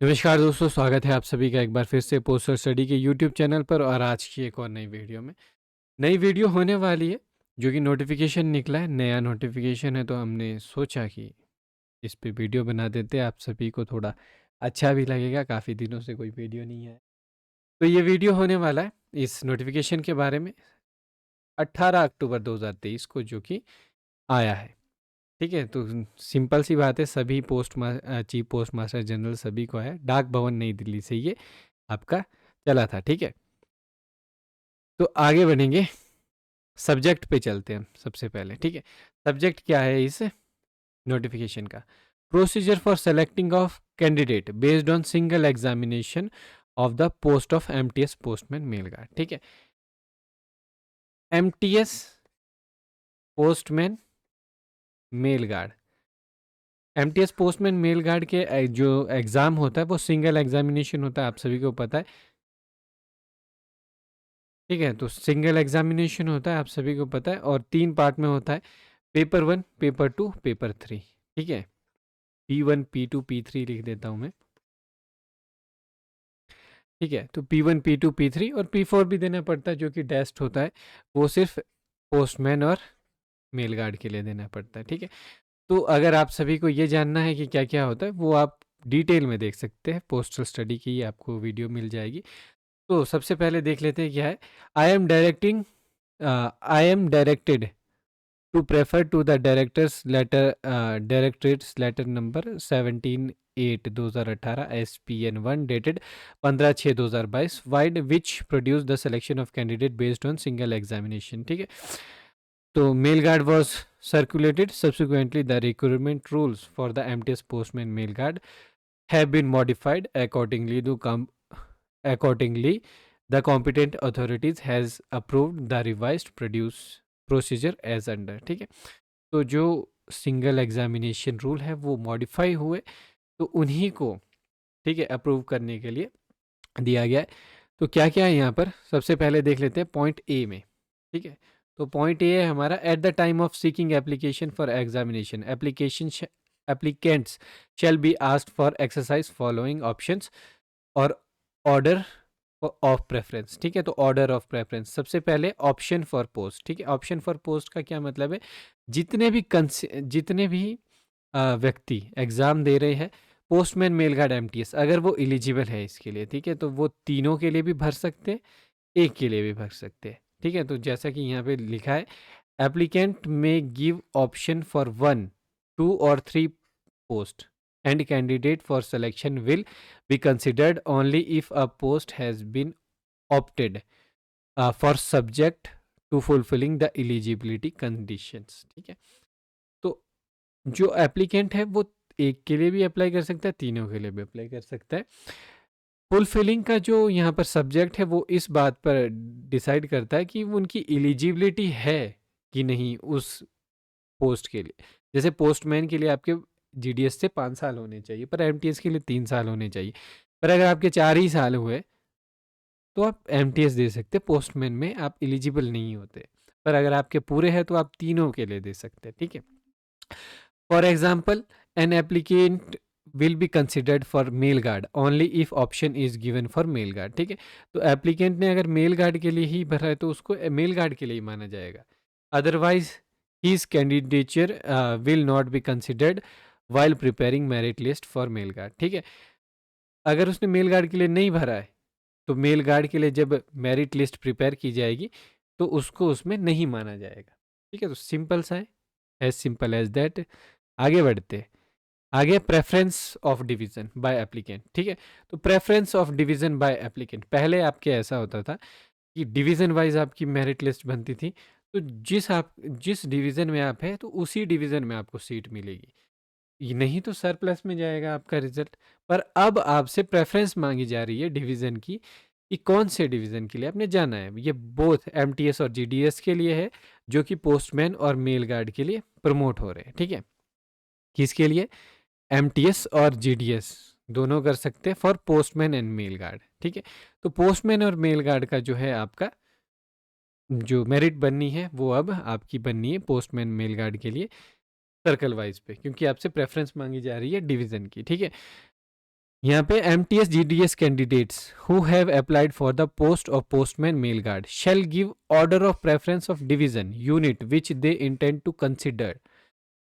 नमस्कार दोस्तों, स्वागत है आप सभी का एक बार फिर से पोस्टर स्टडी के यूट्यूब चैनल पर और आज की एक और नई वीडियो में। नई वीडियो होने वाली है जो कि नोटिफिकेशन निकला है, नया नोटिफिकेशन है, तो हमने सोचा कि इस पे वीडियो बना देते हैं। आप सभी को थोड़ा अच्छा भी लगेगा, काफ़ी दिनों से कोई वीडियो नहीं है। तो ये वीडियो होने वाला है इस नोटिफिकेशन के बारे में 18 अक्टूबर 2023 को, जो कि आया है। ठीक है, तो सिंपल सी बात है, सभी चीफ पोस्ट मास्टर जनरल सभी को है। डाक भवन नई दिल्ली से ये आपका चला था। ठीक है, तो आगे बढ़ेंगे, सब्जेक्ट पे चलते हैं सबसे पहले। ठीक है, सब्जेक्ट क्या है इस नोटिफिकेशन का? Procedure for selecting of candidate based on single examination of the post of MTS postman mail guard. ठीक है, MTS postman mail guard, MTS postman mail guard के जो एग्ज़ाम होता है वो सिंगल एग्जामिनेशन होता है, आप सभी को पता है। ठीक है, तो सिंगल एग्जामिनेशन होता है, आप सभी को पता है, और 3 पार्ट में होता है, पेपर 1, पेपर 2, पेपर 3। ठीक है, P1, P2, P3 लिख देता हूँ मैं। ठीक है, तो P1, P2, P3 और P4 भी देना पड़ता है, जो कि टेस्ट होता है, वो सिर्फ पोस्टमैन और मेल गार्ड के लिए देना पड़ता है। ठीक है, तो अगर आप सभी को ये जानना है कि क्या क्या होता है, वो आप डिटेल में देख सकते हैं, पोस्टल स्टडी की आपको वीडियो मिल जाएगी। तो सबसे पहले देख लेते हैं क्या है। I am directed to prefer to the director's letter number 17/8/2018 SPN1 dated 15/6/2022 wide which produced the selection of candidate based on single examination। ठीक है, तो mail guard was circulated subsequently the recruitment rules for the MTS postman mail guard have been modified accordingly the competent authorities has approved the revised produce procedure as under. ठीक है, तो जो single examination rule है वो modify हुए, तो उन्हीं को ठीक है अप्रूव करने के लिए दिया गया है। तो क्या क्या है यहाँ पर, सबसे पहले देख लेते हैं पॉइंट ए में। ठीक है, तो पॉइंट ए है हमारा, at the time of seeking application for examination applicants shall be asked for exercise following options और ऑर्डर ऑफ प्रेफरेंस। ठीक है, तो ऑर्डर ऑफ प्रेफरेंस, सबसे पहले ऑप्शन फॉर पोस्ट। ठीक है, ऑप्शन फॉर पोस्ट का क्या मतलब है, जितने भी व्यक्ति एग्ज़ाम दे रहे हैं पोस्टमैन मेल गार्ड एमटीएस, अगर वो एलिजिबल है इसके लिए, ठीक है, तो वो तीनों के लिए भी भर सकते हैं, एक के लिए भी भर सकते हैं। ठीक है, तो जैसा कि यहाँ पे लिखा है, एप्लीकेंट में गिव ऑप्शन फॉर 1, 2 और 3 post and candidate for selection will be considered only if a post has been opted for subject to fulfilling the eligibility conditions। ठीक है, तो जो एप्लीकेंट है वो एक के लिए भी अप्लाई कर सकता है, तीनों के लिए भी अप्लाई कर सकता है। फुलफिलिंग का जो यहाँ पर सब्जेक्ट है वो इस बात पर डिसाइड करता है कि उनकी एलिजिबिलिटी है कि नहीं उस पोस्ट के लिए। जैसे पोस्टमैन के लिए आपके जीडीएस से 5 साल होने चाहिए, पर एमटीएस के लिए 3 साल होने चाहिए। पर अगर आपके 4 ही साल हुए तो आप एमटीएस दे सकते, पोस्टमैन में आप एलिजिबल नहीं होते। पर अगर आपके पूरे हैं तो आप तीनों के लिए दे सकते हैं। ठीक है, for example an applicant will be considered for mail guard only if option is given for mail guard. ठीक है, तो एप्लीकेंट ने अगर मेल गार्ड के लिए ही भरा है तो उसको मेल गार्ड के लिए ही माना जाएगा, otherwise his candidature will not be considered while preparing merit list for mail guard। ठीक है, अगर उसने मेल गार्ड के लिए नहीं भरा है तो मेल गार्ड के लिए जब मेरिट लिस्ट प्रिपेयर की जाएगी तो उसको उसमें नहीं माना जाएगा। ठीक है, तो सिंपल सा है, एज सिंपल एज दैट। आगे बढ़ते हैं, आगे preference of division bye applicant. ठीक है, तो preference of division bye applicant, पहले आपके ऐसा होता था कि डिवीज़न वाइज आपकी मेरिट लिस्ट बनती थी, तो जिस डिवीज़न में आप हैं तो उसी डिवीज़न में आपको सीट मिलेगी, ये नहीं तो सरप्लस में जाएगा आपका रिजल्ट। पर अब आपसे प्रेफरेंस मांगी जा रही है डिवीज़न की, कि कौन से डिवीज़न के लिए आपने जाना है। ये बोथ एमटीएस और जीडीएस के लिए है, जो कि पोस्टमैन और मेल गार्ड के लिए प्रमोट हो रहे हैं। ठीक है, किसके लिए, एमटीएस और जीडीएस दोनों कर सकते हैं for postman and mail guard. ठीक है, तो पोस्टमैन और मेल गार्ड का जो है आपका जो मेरिट बननी है वो अब आपकी बननी है पोस्टमैन मेल गार्ड के लिए सर्कल वाइज पे, क्योंकि आपसे प्रेफरेंस मांगी जा रही है डिवीज़न की। ठीक है, यहाँ पे MTS GDS candidates who have applied for the post of postman mail guard shall give order of preference of division unit which they intend to consider.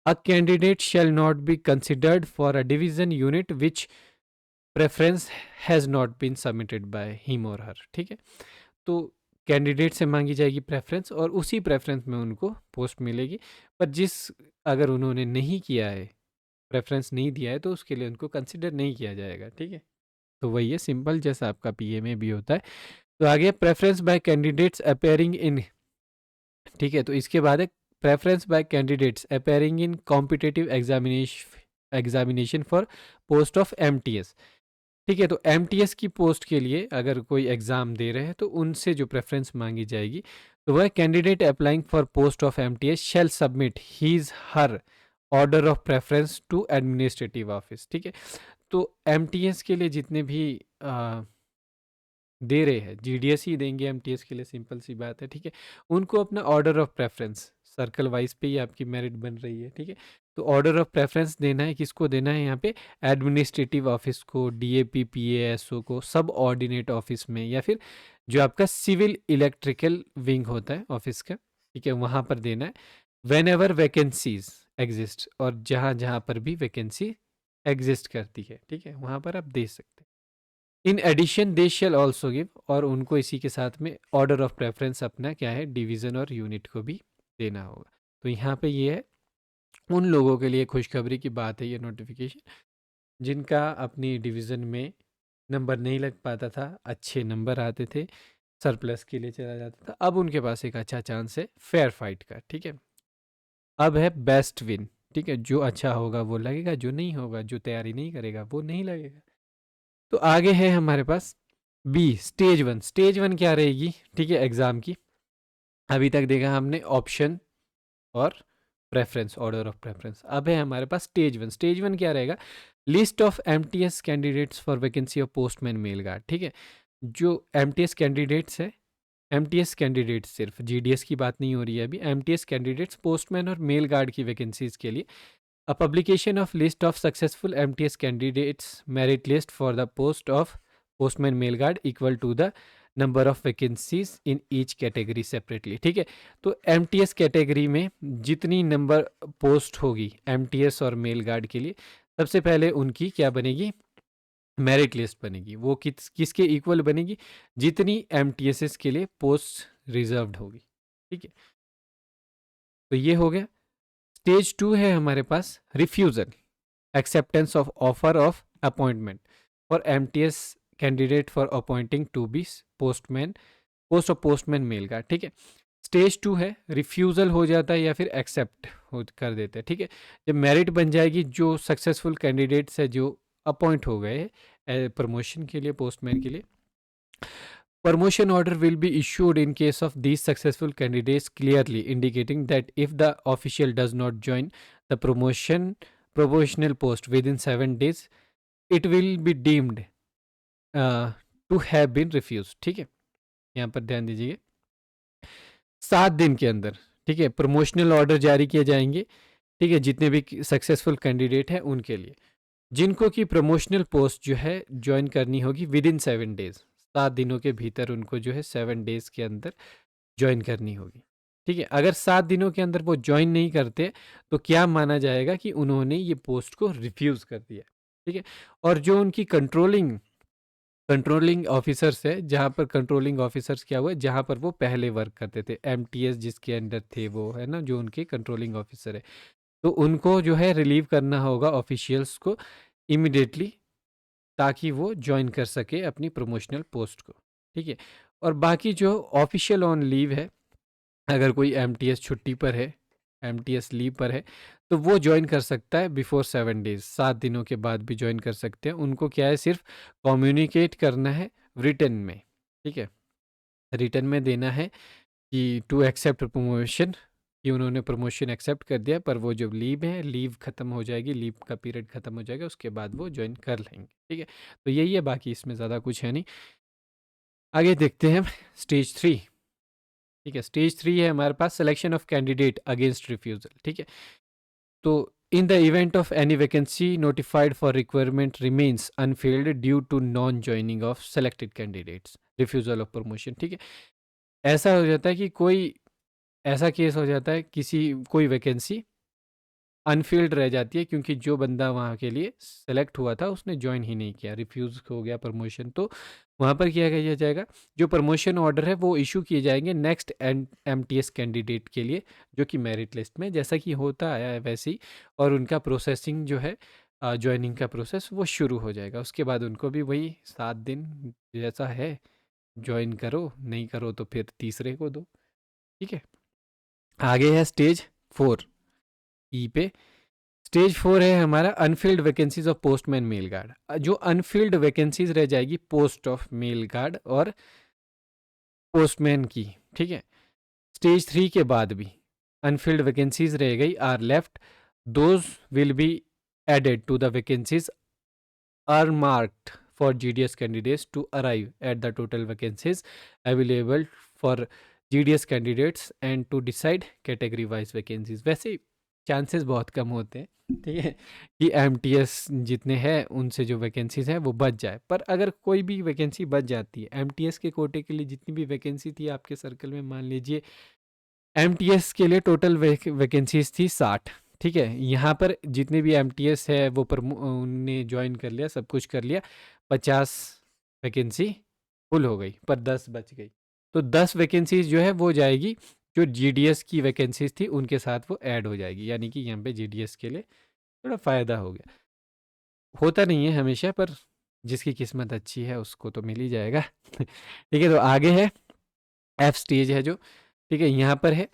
A candidate shall not be considered for a division unit which preference has not been submitted by him or her. ठीक है, तो candidate से मांगी जाएगी preference और उसी preference में उनको पोस्ट मिलेगी, पर जिस अगर उन्होंने नहीं किया है, प्रेफरेंस नहीं दिया है, तो उसके लिए उनको कंसिडर नहीं किया जाएगा। ठीक है, तो वही है सिंपल, जैसा आपका पीए में भी होता है। तो आगे preference bye candidates appearing in, ठीक है, तो इसके बाद है preference bye candidates appearing in competitive examination for post of MTS. ठीक है, तो एमटीएस की पोस्ट के लिए अगर कोई एग्ज़ाम दे रहे हैं तो उनसे जो प्रेफरेंस मांगी जाएगी, तो वह candidate applying for post of MTS shall submit his her order of preference to administrative office. ठीक है, तो एमटीएस के लिए जितने भी दे रहे हैं, जीडीएस ही देंगे एमटीएस के लिए, सिंपल सी बात है। ठीक है, उनको अपना order of preference circle wise पे ही आपकी मेरिट बन रही है। ठीक है, तो ऑर्डर ऑफ प्रेफरेंस देना है, किसको देना है यहाँ पे, एडमिनिस्ट्रेटिव ऑफिस को, डीएपी पीएएसओ को, सब ऑर्डिनेट ऑफिस में, या फिर जो आपका सिविल इलेक्ट्रिकल विंग होता है ऑफिस का, ठीक है, वहाँ पर देना है। वेन एवर वैकेंसीज एग्जिस्ट, और जहाँ जहाँ पर भी वैकेंसी एग्जिस्ट करती है, ठीक है, वहाँ पर आप दे सकते हैं। In addition they shall also give, और उनको इसी के साथ में ऑर्डर ऑफ प्रेफरेंस अपना क्या है, डिवीज़न और यूनिट को भी देना होगा। तो यहाँ पे ये है, उन लोगों के लिए खुशखबरी की बात है ये नोटिफिकेशन, जिनका अपनी डिवीज़न में नंबर नहीं लग पाता था, अच्छे नंबर आते थे, सरप्लस के लिए चला जाता था, अब उनके पास एक अच्छा चांस है फेयर फाइट का। ठीक है, अब है बेस्ट विन। ठीक है, जो अच्छा होगा वो लगेगा, जो नहीं होगा, जो तैयारी नहीं करेगा वो नहीं लगेगा। तो आगे है हमारे पास B, stage one. Stage one क्या रहेगी, ठीक है, एग्ज़ाम की। अभी तक देखा हमने ऑप्शन और प्रेफरेंस, ऑर्डर ऑफ प्रेफरेंस। अब है हमारे पास स्टेज वन। स्टेज वन क्या रहेगा, list of MTS candidates for vacancy of postman mail guard. ठीक है, जो एमटीएस कैंडिडेट्स है, एमटीएस कैंडिडेट्स, सिर्फ जीडीएस की बात नहीं हो रही है अभी, एमटीएस कैंडिडेट्स पोस्टमैन और मेल गार्ड की वैकेंसीज के लिए a publication of list of successful MTS candidates merit list for the post of postman mail guard equal to the number of vacancies in each category separately। ठीक है, तो MTS category में जितनी number post होगी MTS और mail guard के लिए, सबसे पहले उनकी क्या बनेगी, मेरिट लिस्ट बनेगी। वो किसके इक्वल बनेगी, जितनी MTSs के लिए पोस्ट रिजर्व्ड होगी। ठीक है, तो ये हो गया। स्टेज टू है हमारे पास refusal, acceptance of offer of appointment for MTS candidate for appointing to be postman, post of postman mail का। ठीक है, स्टेज टू है, रिफ्यूज़ल हो जाता है या फिर एक्सेप्ट हो कर देते हैं। ठीक है, जब मेरिट बन जाएगी, जो सक्सेसफुल कैंडिडेट्स है जो अपॉइंट हो गए प्रमोशन के लिए, पोस्टमैन के लिए, promotion order will be issued in case of these successful candidates, clearly indicating that if the official does not join the promotional post within 7 days, it will be deemed to have been refused। ठीक है, यहाँ पर ध्यान दीजिए, 7 दिन के अंदर, ठीक है, प्रमोशनल ऑर्डर जारी किए जाएंगे। ठीक है, जितने भी सक्सेसफुल कैंडिडेट हैं उनके लिए, जिनको की प्रमोशनल पोस्ट जो है ज्वाइन करनी होगी विद इन 7 डेज, 7 दिनों के भीतर उनको जो है 7 डेज के अंदर ज्वाइन करनी होगी। ठीक है, अगर 7 दिनों के अंदर वो ज्वाइन नहीं करते तो क्या माना जाएगा कि उन्होंने ये पोस्ट को रिफ्यूज़ कर दिया। ठीक है, और जो उनकी कंट्रोलिंग ऑफिसर्स है, जहाँ पर कंट्रोलिंग ऑफिसर्स क्या हुआ, जहाँ पर वो पहले वर्क करते थे, एमटीएस जिसके अंडर थे वो, है ना, जो उनके कंट्रोलिंग ऑफिसर है, तो उनको जो है रिलीव करना होगा ऑफिशियल्स को इमिडिएटली, ताकि वो ज्वाइन कर सके अपनी प्रमोशनल पोस्ट को। ठीक है, और बाकी जो ऑफिशियल ऑन लीव है, अगर कोई एमटीएस छुट्टी पर है, एमटीएस लीव पर है, तो वो ज्वाइन कर सकता है बिफोर 7 डेज, 7 दिनों के बाद भी ज्वाइन कर सकते हैं। उनको क्या है, सिर्फ कम्युनिकेट करना है रिटर्न में। ठीक है, रिटर्न में देना है कि टू एक्सेप्ट प्रमोशन, कि उन्होंने प्रमोशन एक्सेप्ट कर दिया, पर वो जो लीव है, लीव ख़त्म हो जाएगी, लीव का पीरियड ख़त्म हो जाएगा, उसके बाद वो ज्वाइन कर लेंगे। ठीक है, तो यही है, बाकी इसमें ज़्यादा कुछ है नहीं। आगे देखते हैं स्टेज थ्री। ठीक है, स्टेज थ्री है हमारे पास selection of candidate against refusal. ठीक है, तो in the event of any vacancy notified for requirement remains unfilled due to non joining of selected candidates, refusal of promotion, ठीक है। ऐसा हो जाता है कि कोई ऐसा केस हो जाता है, किसी कोई वैकेंसी अनफिल्ड रह जाती है क्योंकि जो बंदा वहाँ के लिए सेलेक्ट हुआ था उसने ज्वाइन ही नहीं किया, रिफ्यूज़ हो गया प्रमोशन। तो वहाँ पर क्या किया जाएगा, जो प्रमोशन ऑर्डर है वो इशू किए जाएंगे नेक्स्ट एमटीएस कैंडिडेट के लिए जो कि मेरिट लिस्ट में जैसा कि होता आया है वैसे ही, और उनका प्रोसेसिंग जो है ज्वाइनिंग का प्रोसेस वो शुरू हो जाएगा। उसके बाद उनको भी वही 7 दिन जैसा है, ज्वाइन करो, नहीं करो तो फिर तीसरे को दो, ठीक है। आगे है स्टेज 4 ई पे। स्टेज 4 है हमारा unfilled vacancies of postman mail guard. जो अनफिल्ड वैकेंसीज रह जाएगी पोस्ट ऑफ मेल गार्ड और पोस्टमैन की, ठीक है। स्टेज 3 के बाद भी अनफिल्ड वैकेंसीज रह गई are left, those will be added to the vacancies are marked for GDS candidates to arrive at the total vacancies available for GDS candidates and to decide category wise vacancies। वैसे chances बहुत कम होते हैं, ठीक है, कि MTS जितने हैं उनसे जो वैकेंसीज हैं वो बच जाए। पर अगर कोई भी वैकेंसी बच जाती है, एमटीएस के कोटे के लिए जितनी भी वैकेंसी थी आपके सर्कल में, मान लीजिए एमटीएस के लिए टोटल वैकेंसीज थी 60, ठीक है। यहाँ पर जितने भी एमटीएस है वो उनने ज्वाइन कर लिया, सब कुछ कर लिया, 50 वैकेंसी फुल हो गई पर 10 बच गई। तो 10 वैकेंसीज जो है वो जाएगी, जो जीडीएस की वैकेंसीज थी उनके साथ वो ऐड हो जाएगी, यानी कि यहाँ पे जीडीएस के लिए थोड़ा फ़ायदा हो गया। होता नहीं है हमेशा, पर जिसकी किस्मत अच्छी है उसको तो मिल ही जाएगा। ठीक है, तो आगे है एफ स्टेज है जो, ठीक है, यहाँ पर है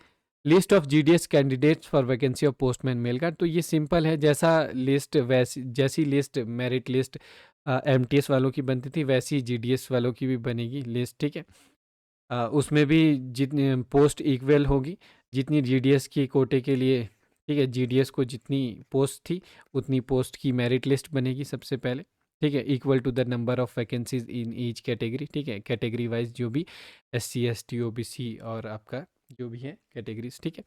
list of GDS candidates for vacancy of postman mail guard. तो ये सिंपल है, जैसा लिस्ट वैसी जैसी लिस्ट मेरिट लिस्ट एमटीएस वालों की बनती थी वैसी जीडीएस वालों की भी बनेगी लिस्ट, ठीक है। उसमें भी जितनी पोस्ट इक्वल होगी, जितनी जीडीएस की कोटे के लिए, ठीक है, जीडीएस को जितनी पोस्ट थी उतनी पोस्ट की मेरिट लिस्ट बनेगी सबसे पहले, ठीक है, equal to the number of vacancies in each category, ठीक है, कैटेगरी वाइज जो भी एससी एसटी ओबीसी और आपका जो भी है कैटेगरीज, ठीक है,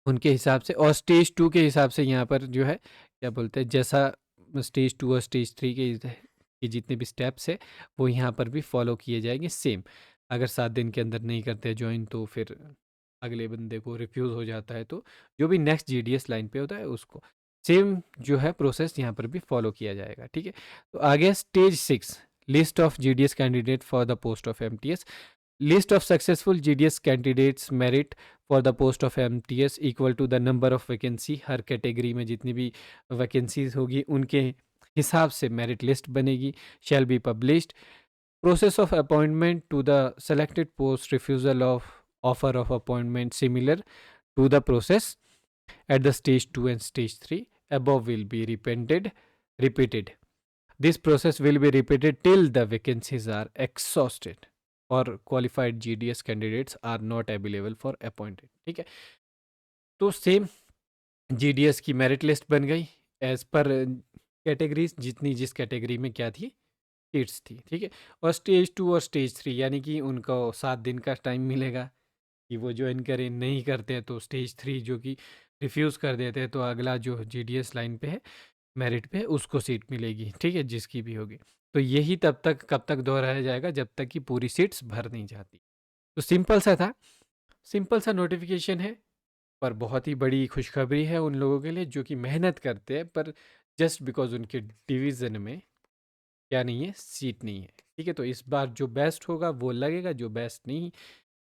उनके हिसाब से। और स्टेज 2 के हिसाब से यहाँ पर जो है क्या बोलते हैं, जैसा स्टेज 2 और स्टेज 3 के जितने भी स्टेप्स है वो यहाँ पर भी फॉलो किए जाएंगे सेम। अगर 7 दिन के अंदर नहीं करते ज्वाइन तो फिर अगले बंदे को रिफ्यूज़ हो जाता है, तो जो भी नेक्स्ट जीडीएस लाइन पे होता है उसको सेम जो है प्रोसेस यहाँ पर भी फॉलो किया जाएगा, ठीक है। तो आगे stage 6 list of GDS candidate for the post of MTS. List of successful GDS candidates merit for the post of MTS equal to the number of vacancy. हर कैटेगरी में जितनी भी वैकेंसीज होगी उनके हिसाब से मेरिट लिस्ट बनेगी, shall be published. Process of appointment to the selected post, refusal of offer of appointment similar to the process at the stage 2 and stage 3 above will be repeated. This process will be repeated till the vacancies are exhausted or qualified GDS candidates are not available for appointed, ठीक है। तो same GDS की merit list बन गई as per categories, जितनी जिस category में क्या थी सीट्स थी, ठीक है। और स्टेज 2 और स्टेज 3 यानी कि उनको 7 दिन का टाइम मिलेगा कि वो ज्वाइन करें, नहीं करते हैं तो स्टेज 3 जो कि रिफ्यूज़ कर देते हैं तो अगला जो जीडीएस लाइन पे है मेरिट पे उसको सीट मिलेगी, ठीक है, जिसकी भी होगी। तो यही तब तक कब तक दोहराया जाएगा जब तक कि पूरी सीट्स भर नहीं जाती। तो सिंपल सा था, सिंपल सा नोटिफिकेशन है, पर बहुत ही बड़ी खुशखबरी है उन लोगों के लिए जो कि मेहनत करते हैं पर जस्ट बिकॉज उनके डिवीज़न में क्या नहीं है, सीट नहीं है, ठीक है। तो इस बार जो बेस्ट होगा वो लगेगा, जो बेस्ट नहीं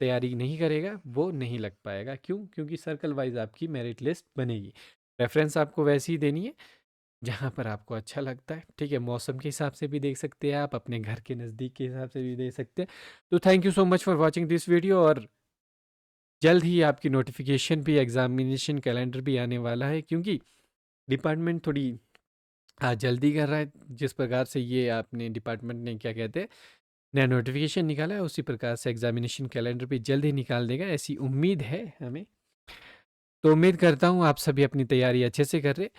तैयारी नहीं करेगा वो नहीं लग पाएगा। क्यों? क्योंकि सर्कल वाइज आपकी मेरिट लिस्ट बनेगी। रेफरेंस आपको वैसे ही देनी है जहाँ पर आपको अच्छा लगता है, ठीक है। मौसम के हिसाब से भी देख सकते हैं आप, अपने घर के नज़दीक के हिसाब से भी देख सकते हैं। तो thank you so much for watching this video, और जल्द ही आपकी नोटिफिकेशन भी, एग्जामिनेशन कैलेंडर भी आने वाला है, क्योंकि डिपार्टमेंट थोड़ी जल्दी कर रहा है। जिस प्रकार से ये आपने डिपार्टमेंट ने क्या कहते हैं नया नोटिफिकेशन निकाला है, उसी प्रकार से एग्जामिनेशन कैलेंडर भी जल्द ही निकाल देगा, ऐसी उम्मीद है हमें। तो उम्मीद करता हूँ आप सभी अपनी तैयारी अच्छे से कर रहे।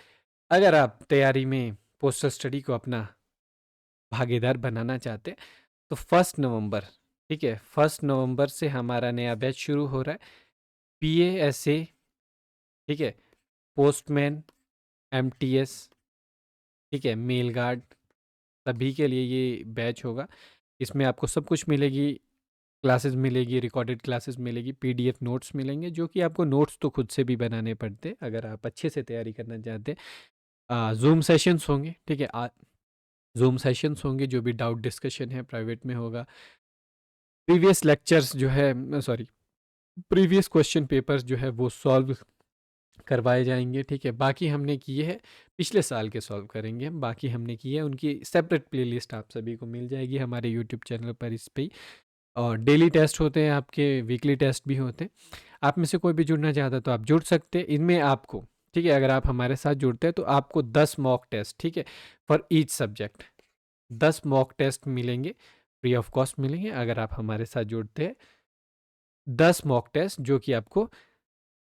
अगर आप तैयारी में पोस्टल स्टडी को अपना भागीदार बनाना चाहते हैं तो 1 नवंबर, ठीक है, 1 नवंबर से हमारा नया बैच शुरू हो रहा है, PA SA, ठीक है, पोस्टमैन, एमटीएस, ठीक है, मेल गार्ड, सभी के लिए ये बैच होगा। इसमें आपको सब कुछ मिलेगी, क्लासेस मिलेगी, रिकॉर्डेड क्लासेस मिलेगी, पीडीएफ नोट्स मिलेंगे, जो कि आपको नोट्स तो खुद से भी बनाने पड़ते अगर आप अच्छे से तैयारी करना चाहते हैं। जूम सेशंस होंगे, ठीक है, जूम सेशंस होंगे, जो भी डाउट डिस्कशन है प्राइवेट में होगा। प्रीवियस लेक्चर्स जो है, सॉरी, प्रीवियस क्वेश्चन पेपर्स जो है वो सॉल्व करवाए जाएंगे, ठीक है। बाकी हमने किए हैं पिछले साल के सॉल्व करेंगे हम, बाकी हमने किए हैं उनकी सेपरेट प्लेलिस्ट आप सभी को मिल जाएगी हमारे यूट्यूब चैनल पर, इस पे ही। और डेली टेस्ट होते हैं आपके, वीकली टेस्ट भी होते हैं। आप में से कोई भी जुड़ना चाहता है तो आप जुड़ सकते हैं इनमें आपको, ठीक है। अगर आप हमारे साथ जुड़ते हैं तो आपको 10 मॉक टेस्ट, ठीक है, for each subject 10 mock test मिलेंगे, फ्री ऑफ कॉस्ट मिलेंगे अगर आप हमारे साथ जुड़ते हैं। 10 मॉक टेस्ट जो कि आपको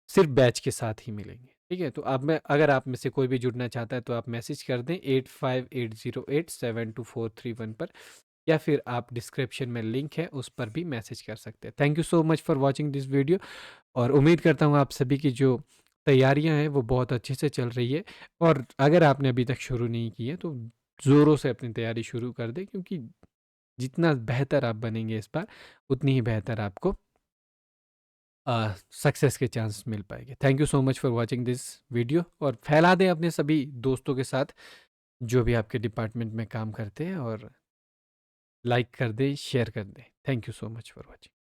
सिर्फ बैच के साथ ही मिलेंगे, ठीक है। तो आप में अगर आप में से कोई भी जुड़ना चाहता है तो आप मैसेज कर दें 8580872431 पर, या फिर आप डिस्क्रिप्शन में लिंक है उस पर भी मैसेज कर सकते हैं। Thank you so much for watching this video, और उम्मीद करता हूँ आप सभी की जो तैयारियां हैं वो बहुत अच्छे से चल रही है। और अगर आपने अभी तक शुरू नहीं की है तो ज़ोरों से अपनी तैयारी शुरू कर दें, क्योंकि जितना बेहतर आप बनेंगे इस बार, उतनी ही बेहतर आपको सक्सेस के चांस मिल पाएंगे। Thank you so much for watching this video, और फैला दें अपने सभी दोस्तों के साथ जो भी आपके डिपार्टमेंट में काम करते हैं, और लाइक कर दें, शेयर कर दें। Thank you so much for watching.